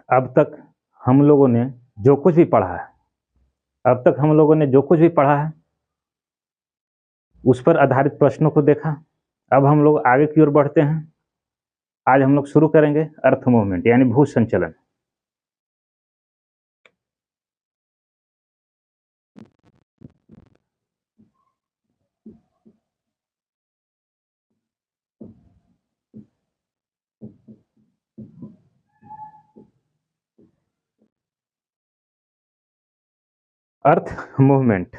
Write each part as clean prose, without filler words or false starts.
अब तक हम लोगों ने जो कुछ भी पढ़ा है, अब तक हम लोगों ने जो कुछ भी पढ़ा है उस पर आधारित प्रश्नों को देखा। अब हम लोग आगे की ओर बढ़ते हैं। आज हम लोग शुरू करेंगे अर्थ मूवमेंट यानी भू संचलन। अर्थ मूवमेंट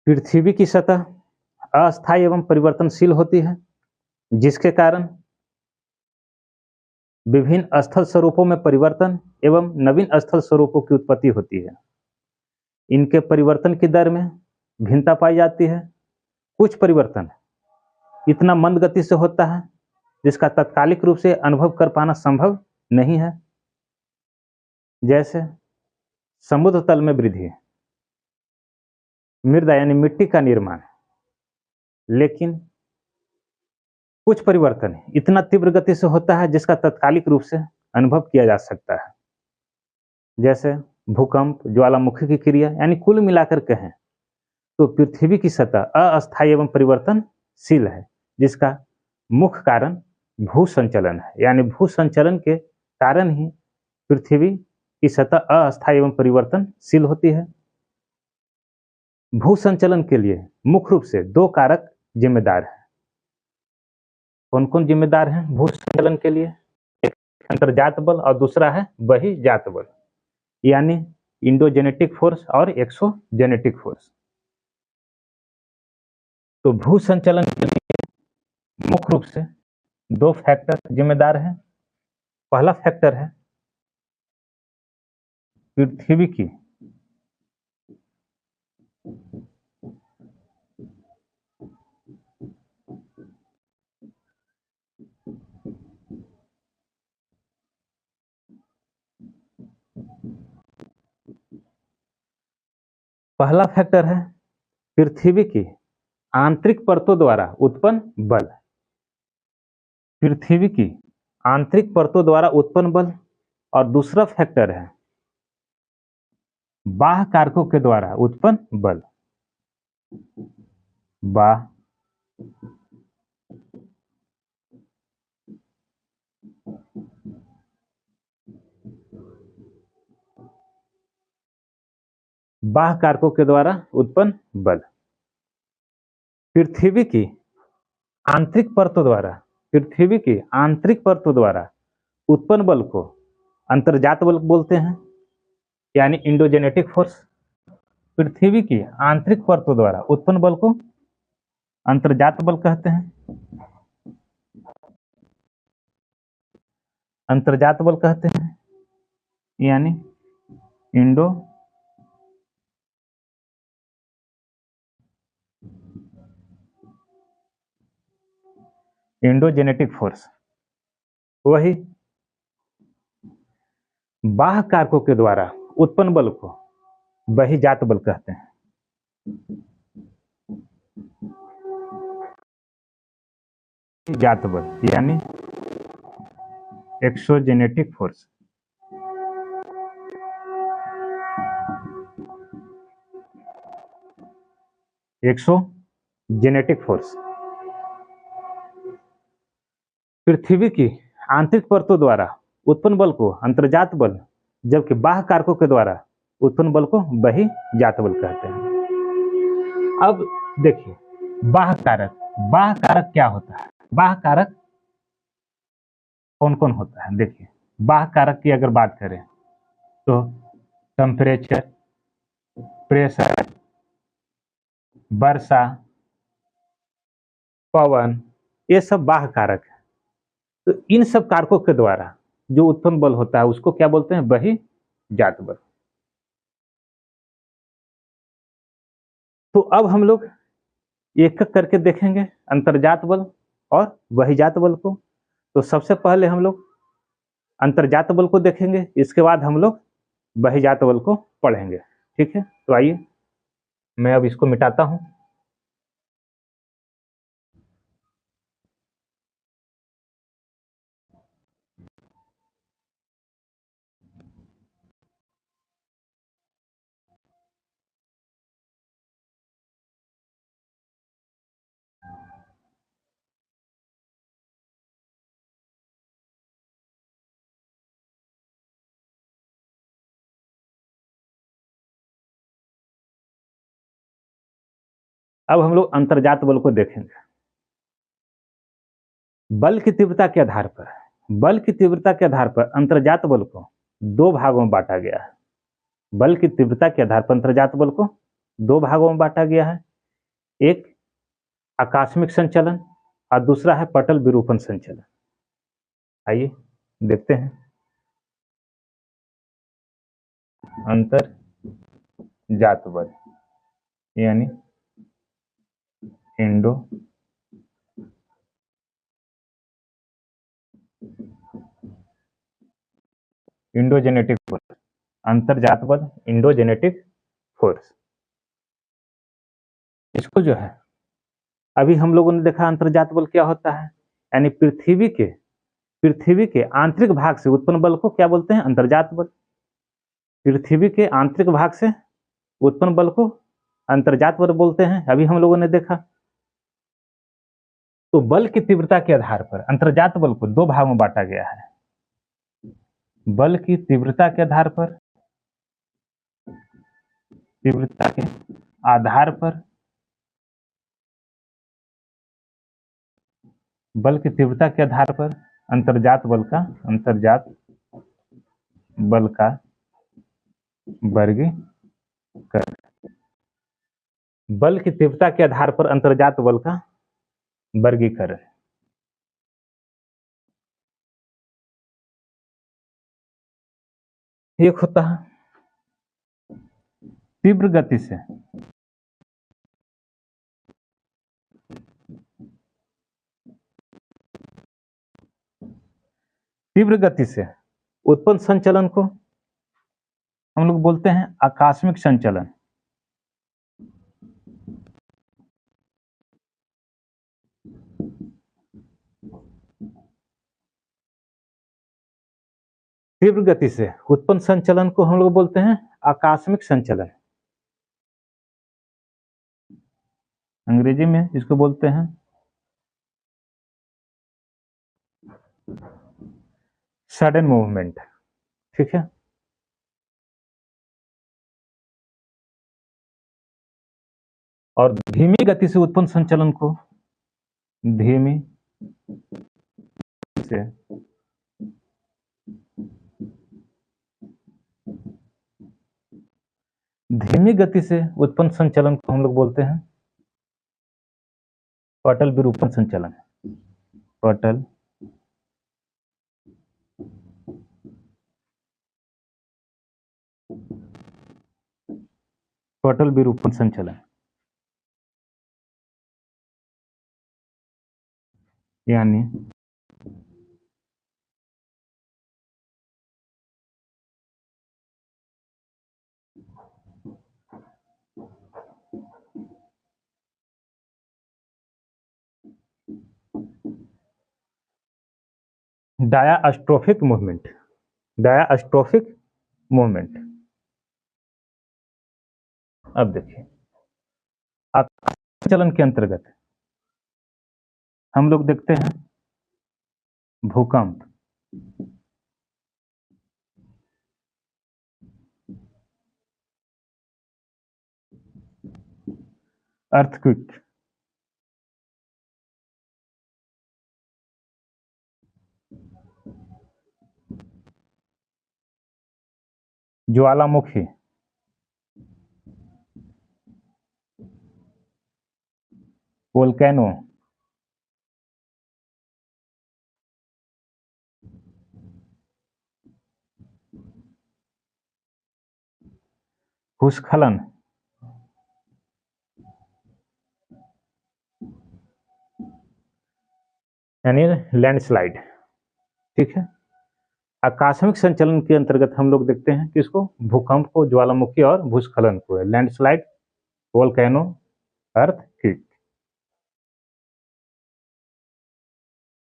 पृथ्वी की सतह अस्थायी एवं परिवर्तनशील होती है, जिसके कारण विभिन्न स्थल स्वरूपों में परिवर्तन एवं नवीन स्थल स्वरूपों की उत्पत्ति होती है। इनके परिवर्तन की दर में भिन्नता पाई जाती है। कुछ परिवर्तन इतना मंद गति से होता है जिसका तात्कालिक रूप से अनुभव कर पाना संभव नहीं है, जैसे समुद्र तल में वृद्धि, मृदा यानी मिट्टी का निर्माण। लेकिन कुछ परिवर्तन इतना तीव्र गति से होता है जिसका तात्कालिक रूप से अनुभव किया जा सकता है, जैसे भूकंप, ज्वालामुखी की क्रिया। यानी कुल मिलाकर कहें तो पृथ्वी की सतह अस्थायी एवं परिवर्तनशील है, जिसका मुख्य कारण भू संचलन है। यानी भू संचलन के कारण ही पृथ्वी की सतह अस्थायी एवं परिवर्तनशील होती है। भू संचलन के लिए मुख्य रूप से दो कारक जिम्मेदार हैं। कौन कौन जिम्मेदार हैं भू संचलन के लिए? एक अंतर्जात बल और दूसरा है बहिर्जात बल, यानी इंडोजेनेटिक फोर्स और एक्सोजेनेटिक फोर्स। तो भू संचलन के लिए मुख्य रूप से दो फैक्टर जिम्मेदार हैं। पहला फैक्टर है पृथ्वी की पहला फैक्टर है पृथ्वी की आंतरिक परतों द्वारा उत्पन्न बल। पृथ्वी की आंतरिक परतों द्वारा उत्पन्न बल। और दूसरा फैक्टर है बाह्य कारकों के द्वारा उत्पन्न बल। बाह्य कारकों के द्वारा उत्पन्न बल। पृथ्वी की आंतरिक परतों द्वारा उत्पन्न बल को अंतर्जात बल बोलते हैं, यानी इंडोजेनेटिक फोर्स। पृथ्वी की आंतरिक परतों द्वारा उत्पन्न बल को अंतर्जात बल कहते हैं। अंतर्जात बल कहते हैं, यानी इंडोजेनेटिक फोर्स। वही बाह्य कारकों के द्वारा उत्पन्न बल को बहिर्जात बल कहते हैं। जात बल यानी एक्सोजेनेटिक फोर्स। एक्सोजेनेटिक फोर्स पृथ्वी की आंतरिक परतों द्वारा उत्पन्न बल को अंतर्जात बल, जबकि बाह्य कारकों के द्वारा उत्पन्न बल को बहिर्जात बल कहते हैं। अब देखिए बाह्य कारक क्या होता है? बाह्य कारक कौन कौन होता है? देखिए बाह्य कारक की अगर बात करें तो टेम्परेचर, प्रेशर, वर्षा, पवन, ये सब बाह्य कारक है। तो इन सब कारकों के द्वारा जो उत्पन्न बल होता है उसको क्या बोलते हैं? बहिर्जात बल। तो अब हम लोग एक एक करके देखेंगे अंतर्जात बल और बहिर्जात बल को। तो सबसे पहले हम लोग अंतर्जात बल को देखेंगे, इसके बाद हम लोग बहिर्जात बल को पढ़ेंगे। ठीक है, तो आइए मैं अब इसको मिटाता हूं। अब हम लोग अंतर्जात बल को देखेंगे। बल की तीव्रता के आधार पर अंतर्जात बल को दो भागों में बांटा गया है। बल की तीव्रता के आधार पर अंतर्जात बल को दो भागों में बांटा गया है। एक आकस्मिक संचलन और दूसरा है पटल विरूपण संचलन। आइए देखते हैं। अंतर्जात बल यानी इंडोजेनेटिक फोर्स। अंतर्जात बल इंडोजेनेटिक फोर्स, इसको जो है अभी हम लोगों ने देखा अंतर्जात बल क्या होता है, यानी पृथ्वी के आंतरिक भाग से उत्पन्न बल को क्या बोलते हैं, अंतर्जात बल। पृथ्वी के आंतरिक भाग से उत्पन्न बल को अंतर्जात बल बोलते हैं, अभी हम लोगों ने देखा। तो बल की तीव्रता के आधार पर अंतर्जात बल को दो भागों में बांटा गया है। बल की तीव्रता के आधार पर बल की तीव्रता के आधार पर अंतर्जात बल का वर्गीकरण। बल की तीव्रता के आधार पर अंतर्जात बल का वर्गीकरण। एक होता है तीव्र गति से उत्पन्न संचलन को हम लोग बोलते हैं आकस्मिक संचलन। तीव्र गति से उत्पन्न संचलन को हम लोग बोलते हैं आकस्मिक संचलन। अंग्रेजी में इसको बोलते हैं सडन मूवमेंट। ठीक है। और धीमी गति से उत्पन्न संचलन को धीमी गति से उत्पन्न संचलन को हम लोग बोलते हैं पटल विरूपण संचलन। पटल विरूपण संचलन यानी डायास्ट्रोफिक मूवमेंट। अब देखिए संचलन के अंतर्गत हम लोग देखते हैं भूकंप, अर्थक्वेक, ज्वालामुखी, वोल्केनो, भूस्खलन, यानी लैंडस्लाइड। ठीक है। आकस्मिक संचलन के अंतर्गत हम लोग देखते हैं किसको, भूकंप को, ज्वालामुखी और भूस्खलन को, लैंडस्लाइड, वोल्केनो, अर्थक्वेक।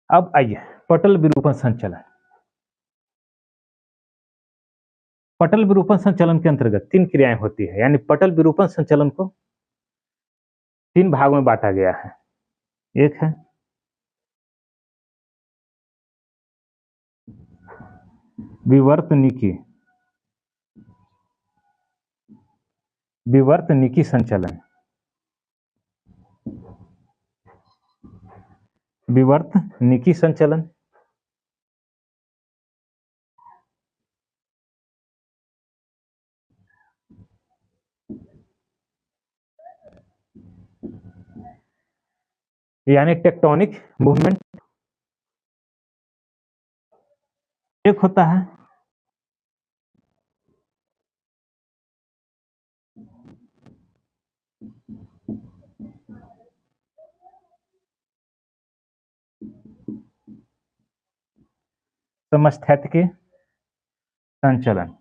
अब आइए पटल विरूपण संचलन। पटल विरूपण संचलन के अंतर्गत तीन क्रियाएं होती है, यानी पटल विरूपण संचलन को तीन भागों में बांटा गया है। एक है विवर्तनिकी संचलन, विवर्तनिकी संचलन, यानी टेक्टोनिक मूवमेंट। एक होता है समस्थैतिकी संचलन,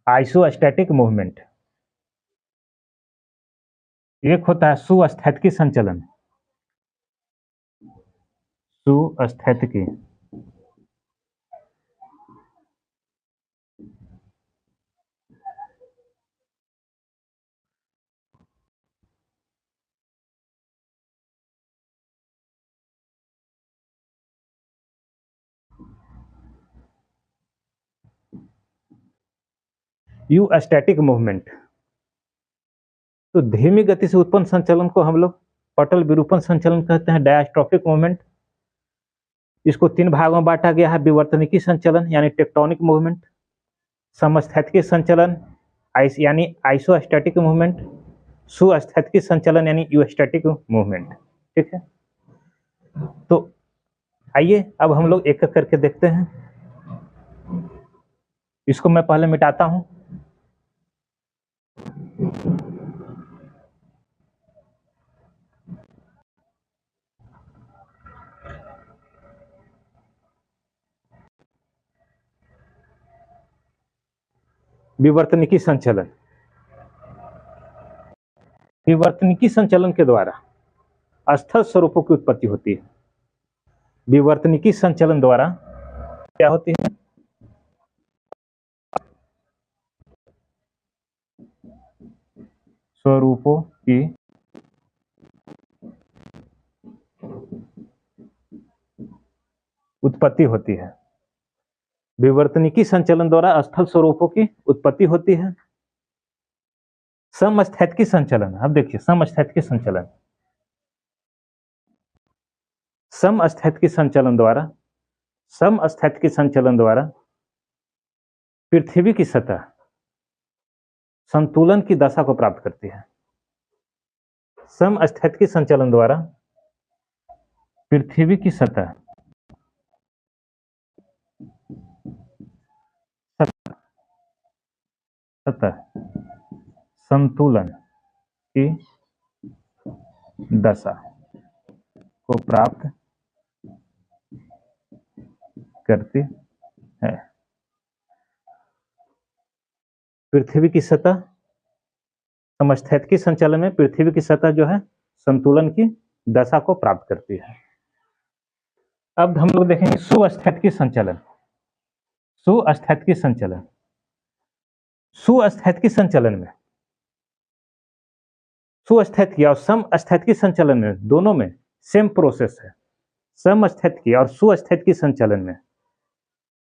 आइसोस्टैटिक मूवमेंट। एक होता है सुस्थैतिकी संचलन, सुस्थैतिकी, यूस्टैटिक मूवमेंट। तो धीमी गति से उत्पन्न संचलन को हम लोग पटल विरूपण संचलन कहते हैं, डायस्ट्रोफिक मूवमेंट। इसको 3 भागों में बांटा गया है, विवर्तनिकी संचलन यानी टेक्टोनिक मूवमेंट, समस्थैतिकी संचलन यानी आइसोस्टैटिक मूवमेंट, सुस्थैतिकी संचलन यानी यूस्टैटिक मूवमेंट। ठीक है, तो आइए अब हम लोग एक एक करके देखते हैं। इसको मैं पहले मिटाता हूं। विवर्तनिकी संचलन, विवर्तनिकी संचलन के द्वारा स्थल स्वरूपों की उत्पत्ति होती है। विवर्तनिकी संचलन द्वारा क्या होती है? स्वरूपों की उत्पत्ति होती है। विवर्तनिकी संचलन द्वारा स्थल स्वरूपों की उत्पत्ति होती है। समस्थैतिकी संचलन, अब देखिए समस्थैतिकी संचलन, समस्थैतिकी संचलन द्वारा, समस्थैतिकी संचलन द्वारा पृथ्वी की सतह संतुलन की दशा को प्राप्त करती है। समस्थैतिकी संचलन द्वारा पृथ्वी की सतह संतुलन की दशा को प्राप्त करती है। पृथ्वी की सतह, समस्थैतिकी संचलन में पृथ्वी की सतह जो है संतुलन की दशा को प्राप्त करती है। अब हम लोग देखेंगे सुस्थैतिकी संचलन। सुस्थैतिकी संचलन, सुस्थैतिकी संचलन में, सुस्थैतिकी और समस्थैतिकी संचलन में दोनों में सेम प्रोसेस है। समस्थैतिकी और सुस्थैतिकी संचलन में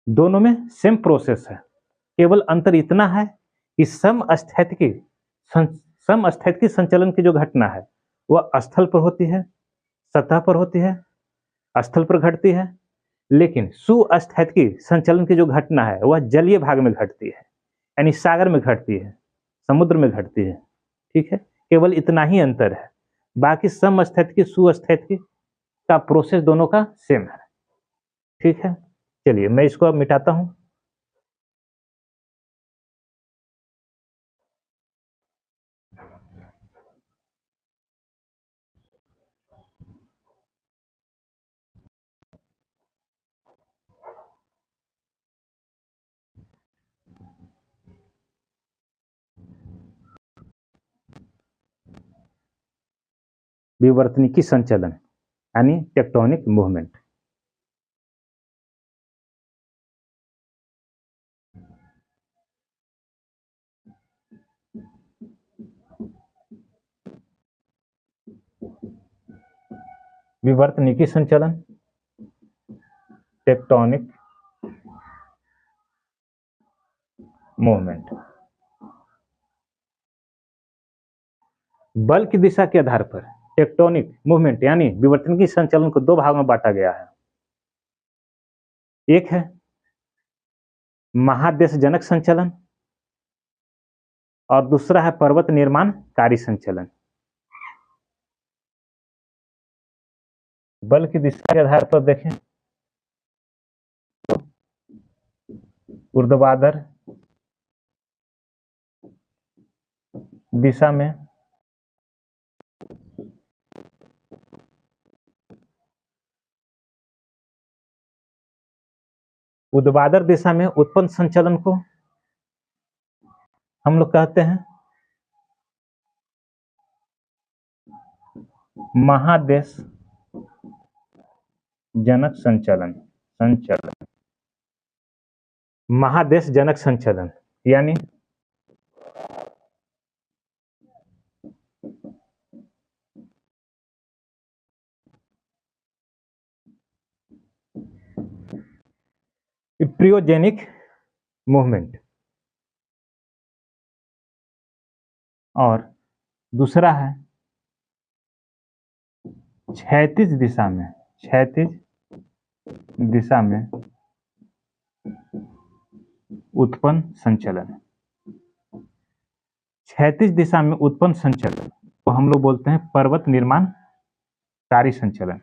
दोनों में सेम प्रोसेस है, केवल अंतर इतना है कि समस्थैतिकी संचलन की जो घटना है वह स्थल पर होती है, सतह पर होती है, स्थल पर घटती है। लेकिन सुस्थैतिकी संचलन की जो घटना है वह जलीय भाग में घटती है, यानी सागर में घटती है, समुद्र में घटती है। ठीक है, केवल इतना ही अंतर है, बाकी समस्थैतिकी सुस्थैतिकी का प्रोसेस दोनों का सेम है। ठीक है, चलिए मैं इसको अब मिटाता हूं। विवर्तनिकी संचलन यानी टेक्टोनिक मूवमेंट। विवर्तनिकी संचलन, टेक्टोनिक मूवमेंट। बल की दिशा के आधार पर टेक्टोनिक मूवमेंट यानी विवर्तनिकी संचलन को दो भागों में बांटा गया है। एक है महादेशजनक संचलन और दूसरा है पर्वत निर्माणकारी संचलन। बल की दिशा के आधार पर देखें तो ऊर्ध्वाधर दिशा में ऊर्ध्वाधर दिशा में उत्पन्न संचलन को हम लोग कहते हैं महादेश जनक संचलन। महादेश जनक संचलन यानी इप्रियोजेनिक मूवमेंट और दूसरा है क्षैतिज दिशा में उत्पन्न संचलन। क्षैतिज दिशा में उत्पन्न संचलन को हम लोग बोलते हैं पर्वत निर्माणकारी संचलन।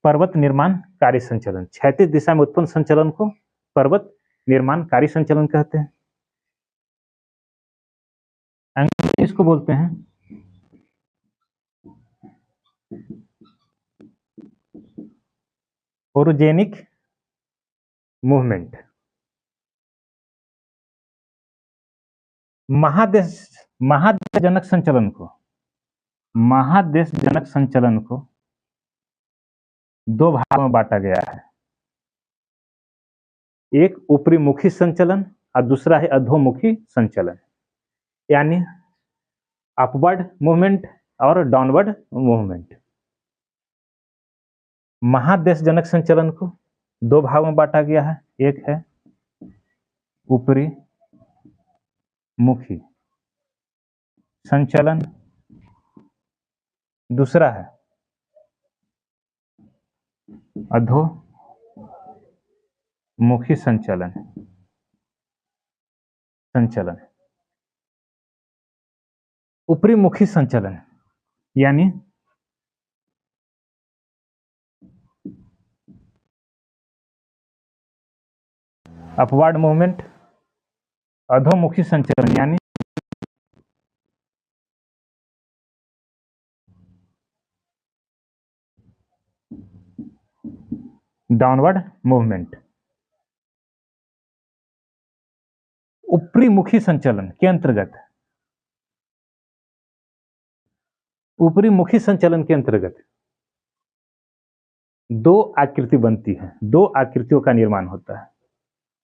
पर्वत निर्माणकारी संचलन, क्षैतिज दिशा में उत्पन्न संचलन को पर्वत निर्माणकारी संचलन कहते हैं। इसको बोलते हैं ओरोजेनिक मूवमेंट। महादेशजनक संचलन को दो भागों में बांटा गया है। एक ऊपरी मुखी संचलन और दूसरा है अधोमुखी संचलन, यानी अपवर्ड मूवमेंट और डाउनवर्ड मूवमेंट। महादेशजनक संचलन को दो भागों में बांटा गया है। एक है ऊपरी मुखी संचलन, दूसरा है अधोमुखी संचलन। ऊपरी मुखी संचलन यानी अपवर्ड मूवमेंट, अधोमुखी संचलन यानी डाउनवर्ड मूवमेंट। ऊपरी मुखी संचलन के अंतर्गत दो आकृति बनती है, दो आकृतियों का निर्माण होता है।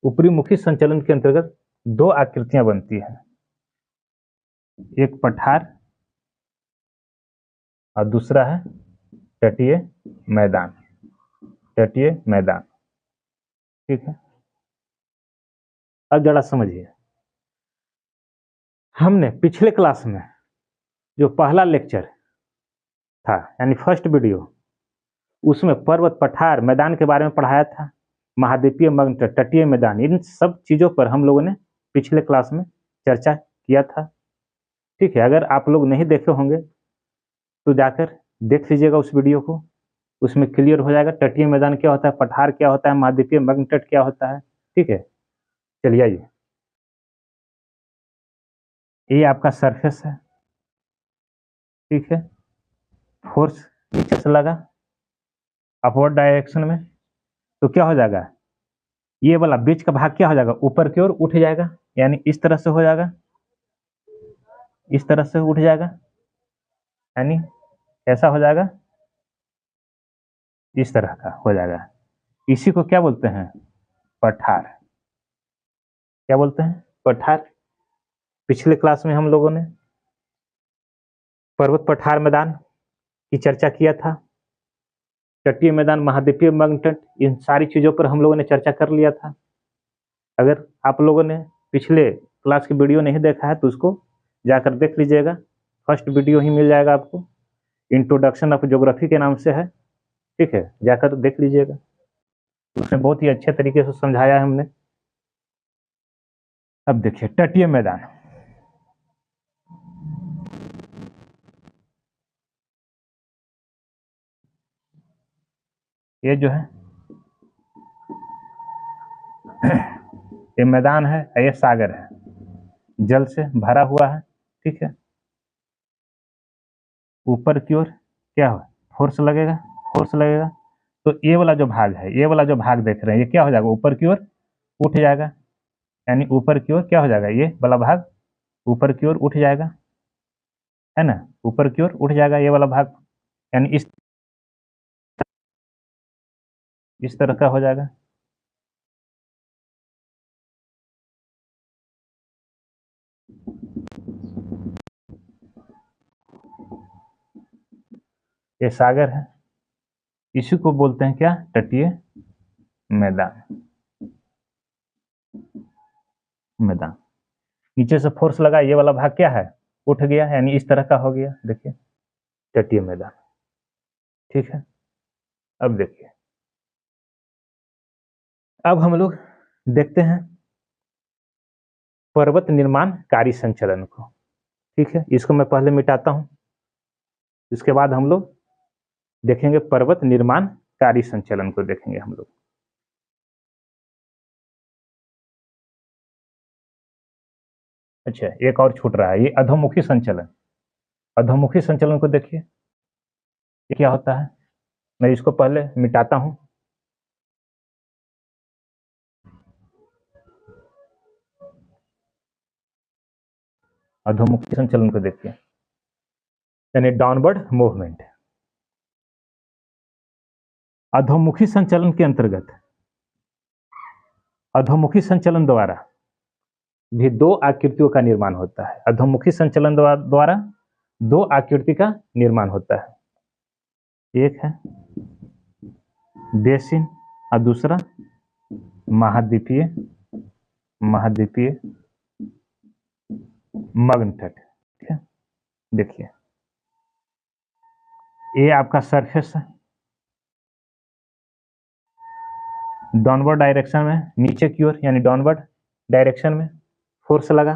ऊपरी मुखी संचलन के अंतर्गत दो आकृतियां बनती हैं, एक पठार और दूसरा है तटीय मैदान। ठीक है, अब जरा समझिए। हमने पिछले क्लास में जो पहला लेक्चर था यानी फर्स्ट वीडियो, उसमें पर्वत, पठार, मैदान के बारे में पढ़ाया था। महाद्वीपीय मग्न, तटीय मैदान, इन सब चीजों पर हम लोगों ने पिछले क्लास में चर्चा किया था। ठीक है, अगर आप लोग नहीं देखे होंगे तो जाकर देख लीजिएगा उस वीडियो को, उसमें क्लियर हो जाएगा तटीय मैदान क्या होता है, पठार क्या होता है, महाद्वीपीय मग्न तट क्या होता है। ठीक है, चलिए आइए। ये आपका सरफेस है, ठीक है, फोर्स नीचे से लगा अपवर्ड डायरेक्शन में, तो क्या हो जाएगा, ये वाला बीच का भाग क्या हो जाएगा, ऊपर की ओर उठ जाएगा, यानी इस तरह से हो जाएगा, इस तरह से उठ जाएगा, यानी ऐसा हो जाएगा, इस तरह का हो जाएगा। इसी को क्या बोलते हैं, पठार। क्या बोलते हैं, पठार। पिछले क्लास में हम लोगों ने पर्वत, पठार, मैदान की चर्चा किया था, तटीय मैदान, महाद्वीपीय मग्न तट, इन सारी चीज़ों पर हम लोगों ने चर्चा कर लिया था। अगर आप लोगों ने पिछले क्लास की वीडियो नहीं देखा है तो उसको जाकर देख लीजिएगा, फर्स्ट वीडियो ही मिल जाएगा आपको, इंट्रोडक्शन ऑफ ज्योग्राफी के नाम से है, ठीक है, जाकर देख लीजिएगा, उसमें बहुत ही अच्छे तरीके से समझाया है हमने। अब देखिए तटीय मैदान, ये जो है ये मैदान है, ये सागर है, जल से भरा हुआ है, ठीक है। ऊपर की ओर क्या हो, फोर्स लगेगा, फोर्स लगेगा तो ये वाला जो भाग है, ये वाला जो भाग देख रहे हैं, ये क्या हो जाएगा, ऊपर की ओर उठ जाएगा, यानी ऊपर की ओर क्या हो जाएगा, ये वाला भाग ऊपर की ओर उठ जाएगा, है ना, ऊपर की ओर उठ जाएगा ये वाला भाग, यानी इस तरह का हो जाएगा। ये सागर है, इसी को बोलते हैं क्या, तटीय मैदान। मैदान नीचे से फोर्स लगा, ये वाला भाग क्या है, उठ गया, यानी इस तरह का हो गया, देखिए तटीय मैदान, ठीक है। अब देखिए, अब हम लोग देखते हैं पर्वत निर्माण कार्य संचलन को, ठीक है। इसको मैं पहले मिटाता हूं, इसके बाद हम लोग देखेंगे पर्वत निर्माण कार्य संचलन को देखेंगे हम लोग। अच्छा, एक और छूट रहा है, ये अधोमुखी संचलन। अधोमुखी संचलन को देखिए, ये क्या होता है, मैं इसको पहले मिटाता हूं। अधोमुखी संचलन को देखिए, यानी डाउनवर्ड मूवमेंट। अधोमुखी संचलन के अंतर्गत, अधोमुखी संचलन द्वारा भी दो आकृतियों का निर्माण होता है। अधोमुखी संचलन द्वारा दो आकृति का निर्माण होता है, एक है बेसिन और दूसरा महाद्वीपीय, महाद्वीपीय मग्न तट, ठीक है। देखिए ये आपका सरफेस है, डाउनवर्ड डायरेक्शन में, नीचे की ओर यानी डाउनवर्ड डायरेक्शन में फोर्स लगा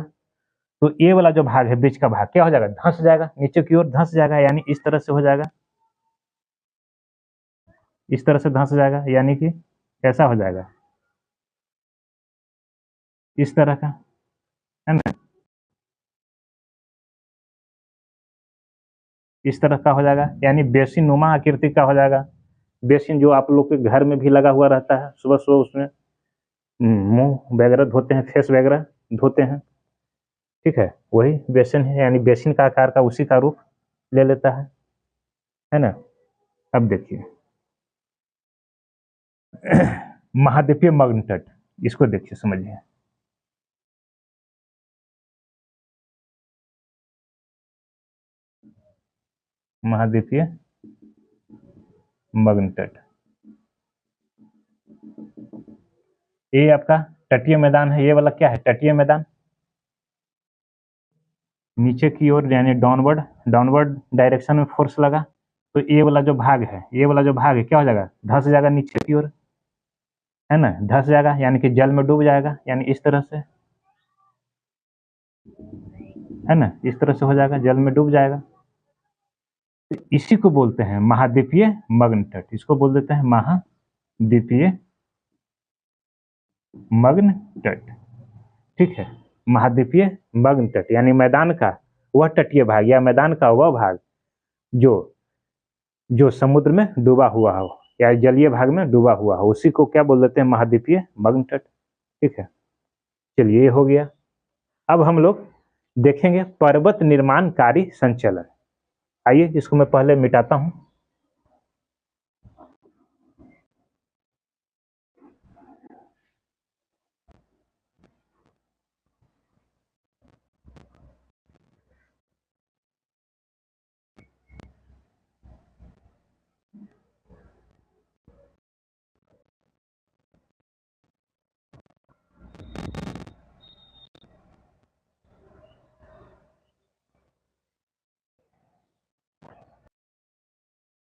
तो ये वाला जो भाग है, बीच का भाग क्या हो जाएगा, धंस जाएगा, नीचे की ओर धंस जाएगा, यानी इस तरह से हो जाएगा, इस तरह से धंस जाएगा, यानी कि कैसा हो जाएगा, इस तरह का, है ना, इस तरह का हो जाएगा, यानी बेसिन नुमा आकृति का हो जाएगा। बेसिन जो आप लोग के घर में भी लगा हुआ रहता है, सुबह सुबह उसमें मुंह वगैरह धोते हैं, फेस वगैरह धोते हैं, ठीक है, वही बेसिन है, यानी बेसिन का आकार का उसी का रूप ले लेता है ना। अब देखिए महाद्वीपीय मग्न तट, इसको देखिए, समझिए। महाद्वीपीय मग्न तट, ये आपका तटीय मैदान है, ये वाला क्या है, तटीय मैदान। नीचे की ओर यानी डाउनवर्ड, डाउनवर्ड डायरेक्शन में फोर्स लगा तो ये वाला जो भाग है, ये वाला जो भाग है क्या हो जाएगा, धंस जाएगा नीचे की ओर, है ना, धंस जाएगा, यानी कि जल में डूब जाएगा, यानी इस तरह से, है ना, इस तरह से हो जाएगा, जल में डूब जाएगा। तो इसी को बोलते हैं महाद्वीपीय मग्न तट, इसको बोल देते हैं महाद्वीपीय मग्न तट, ठीक है। महाद्वीपीय मग्न तट यानी मैदान का वह तटीय भाग या मैदान का वह भाग जो जो समुद्र में डूबा हुआ हो या जलीय भाग में डूबा हुआ हो, उसी को क्या बोल देते हैं, महाद्वीपीय मग्न तट, ठीक है। चलिए ये हो गया। अब हम लोग देखेंगे पर्वत निर्माणकारी संचलन। आइए इसको मैं पहले मिटाता हूं।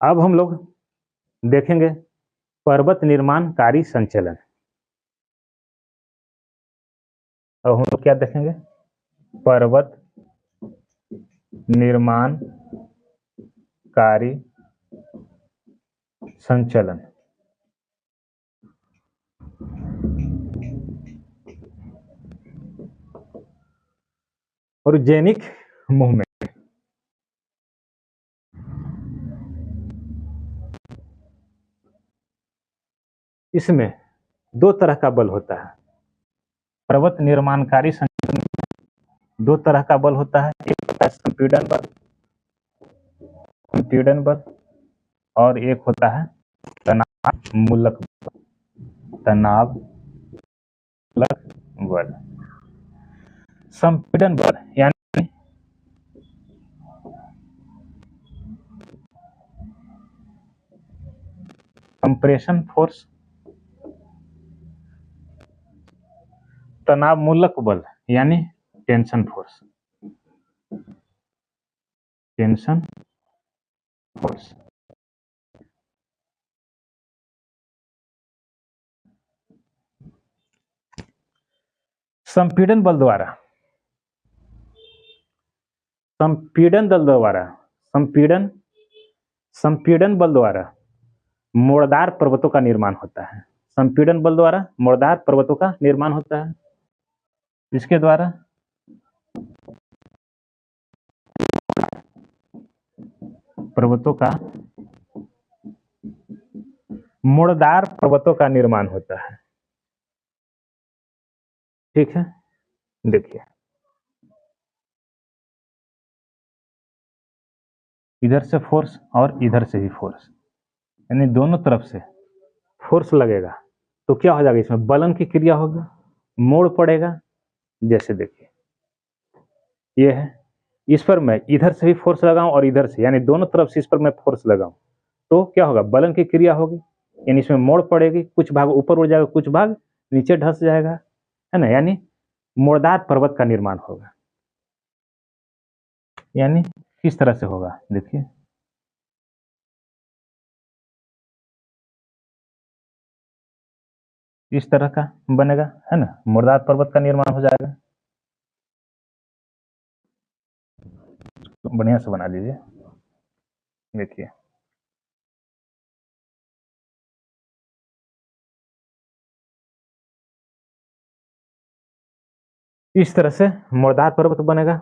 अब हम लोग देखेंगे पर्वत निर्माणकारी संचलन। अब हम लोग क्या देखेंगे? पर्वत निर्माणकारी संचलन। और जेनिक मूवमेंट। इसमें दो तरह का बल होता है। पर्वत निर्माणकारी संचलन में दो तरह का बल होता है। एक होता है संपीड़न बल, संपीड़न बल, और एक होता है तनाव मूलक बल, तनाव मूलक बल। संपीड़न बल यानी कंप्रेशन फोर्स, तनाव मूलक बल यानी टेंशन फोर्स, टेंशन फोर्स। संपीड़न बल द्वारा, संपीड़न बल द्वारा, संपीड़न बल द्वारा मोड़दार पर्वतों का निर्माण होता है। संपीड़न बल द्वारा मोड़दार पर्वतों का निर्माण होता है। इसके द्वारा पर्वतों का, मोड़दार पर्वतों का निर्माण होता है। ठीक है, देखिए इधर से फोर्स और इधर से भी फोर्स, यानी दोनों तरफ से फोर्स लगेगा तो क्या हो जाएगा? इसमें बलन की क्रिया होगी, मोड़ पड़ेगा। जैसे देखिए ये है, इस पर मैं इधर से भी फोर्स लगाऊं और इधर से, यानी दोनों तरफ से इस पर मैं फोर्स लगाऊं तो क्या होगा? बलन की क्रिया होगी, यानी इसमें मोड़ पड़ेगी, कुछ भाग ऊपर उड़ जाएगा, कुछ भाग नीचे धंस जाएगा, है ना? यानी मोड़दार पर्वत का निर्माण होगा। यानी किस तरह से होगा? देखिए इस तरह का बनेगा, है ना? मोड़दार पर्वत का निर्माण हो जाएगा। तो बढ़िया से बना लीजिए। देखिए इस तरह से मोड़दार पर्वत बनेगा।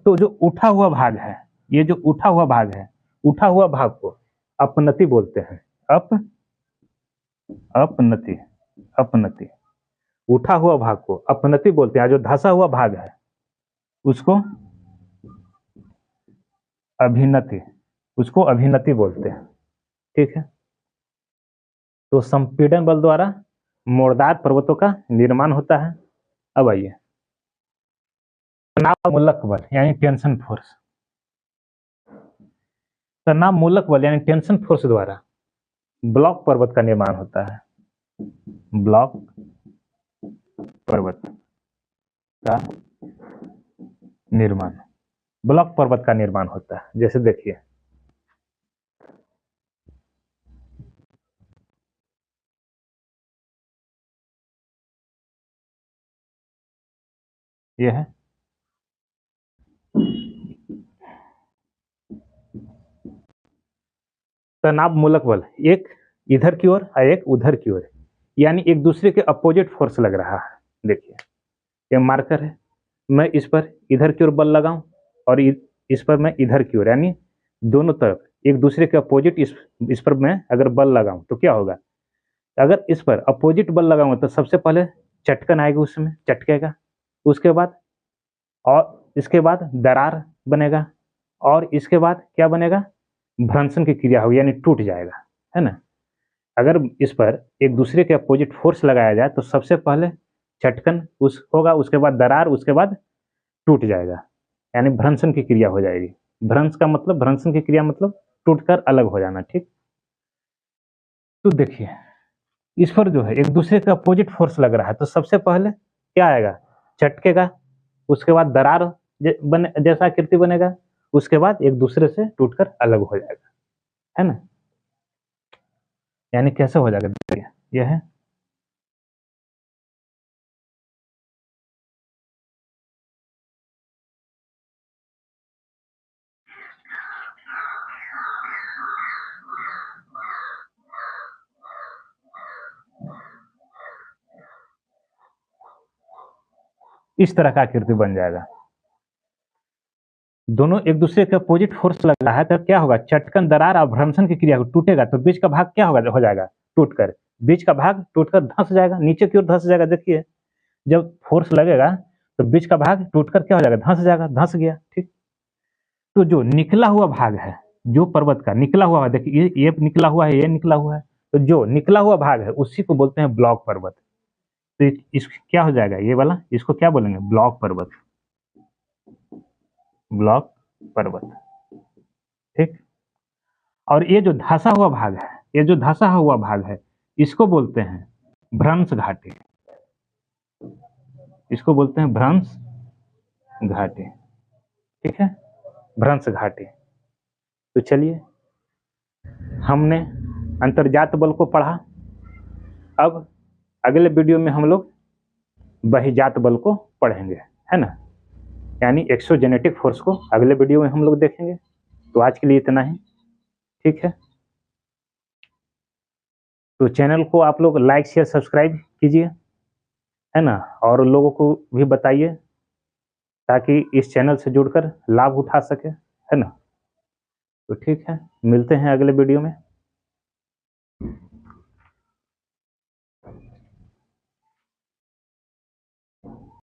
तो जो उठा हुआ भाग है, ये जो उठा हुआ भाग है, उठा हुआ भाग को अपनति बोलते हैं। अपनति, अपनति। उठा हुआ भाग को अपनति बोलते हैं। जो धंसा हुआ भाग है उसको अभिनति, उसको अभिनति बोलते हैं। ठीक है, तो संपीड़न बल द्वारा मोड़दार पर्वतों का निर्माण होता है। अब आइए तनाव मूलक बल यानी टेंशन फोर्स। तनाव मूलक बल यानी टेंशन फोर्स द्वारा ब्लॉक पर्वत का निर्माण होता है। ब्लॉक पर्वत का निर्माण, ब्लॉक पर्वत का निर्माण होता है। जैसे देखिए यह है तनाव मूलक बल, एक इधर की ओर और एक उधर की ओर, यानी एक दूसरे के अपोजिट फोर्स लग रहा है। देखिए ये मार्कर है, मैं इस पर इधर की ओर बल लगाऊं और इस पर मैं इधर की ओर, यानी दोनों तरफ एक दूसरे के अपोजिट इस पर मैं अगर बल लगाऊं तो क्या होगा? अगर इस पर अपोजिट बल लगाऊंगा तो सबसे पहले चटकन आएगा, उसमें चटकेगा, उसके बाद और इसके बाद दरार बनेगा, और इसके बाद क्या बनेगा? भ्रंशन की क्रिया होगी, यानी टूट जाएगा, है ना? अगर इस पर एक दूसरे के अपोजिट फोर्स लगाया जाए तो सबसे पहले चटकन उस होगा, उसके बाद दरार, उसके बाद टूट जाएगा, यानी भ्रंशन की क्रिया हो जाएगी। भ्रंश का मतलब, भ्रंशन की क्रिया मतलब टूटकर अलग हो जाना। ठीक, तो देखिए इस पर जो है एक दूसरे का अपोजिट फोर्स लग रहा है तो सबसे पहले क्या आएगा? चटकेगा, उसके बाद दरार जैसा आकृति बनेगा, उसके बाद एक दूसरे से टूटकर अलग हो जाएगा। है ना। यानी कैसे हो जाएगा, देखिए यह है इस तरह का आकृति बन जाएगा। दोनों एक दूसरे के अपोजिट फोर्स लग रहा है, तो क्या होगा, चटकन दरार और भ्रंशन की क्रिया टूटेगा, तो बीच का भाग क्या होगा, हो जाएगा टूटकर, बीच का भाग टूटकर धंस जाएगा, नीचे की ओर धंस जाएगा। देखिए जब फोर्स लगेगा तो बीच का भाग टूटकर क्या हो जाएगा, धंस जाएगा, धंस गया। ठीक, तो जो निकला हुआ भाग है, जो पर्वत का निकला हुआ है, देखिए ये निकला हुआ है, ये निकला हुआ है, तो जो निकला हुआ भाग है उसी को बोलते हैं ब्लॉक पर्वत। तो इस क्या हो जाएगा, ये वाला, इसको क्या बोलेंगे, ब्लॉक पर्वत, ब्लॉक पर्वत। ठीक, और ये जो धंसा हुआ भाग है, ये जो धंसा हुआ भाग है, इसको बोलते हैं भ्रंश घाटी, इसको बोलते हैं भ्रंश घाटी। ठीक है, भ्रंश घाटी। तो चलिए, हमने अंतर्जात बल को पढ़ा, अब अगले वीडियो में हम लोग बहिजात बल को पढ़ेंगे, है ना, यानी एक्सोजेनेटिक फोर्स को अगले वीडियो में हम लोग देखेंगे। तो आज के लिए इतना ही, ठीक है। तो चैनल को आप लोग लाइक शेयर सब्सक्राइब कीजिए, है ना, और लोगों को भी बताइए ताकि इस चैनल से जुड़कर लाभ उठा सके, है ना। तो ठीक है, मिलते हैं अगले वीडियो में।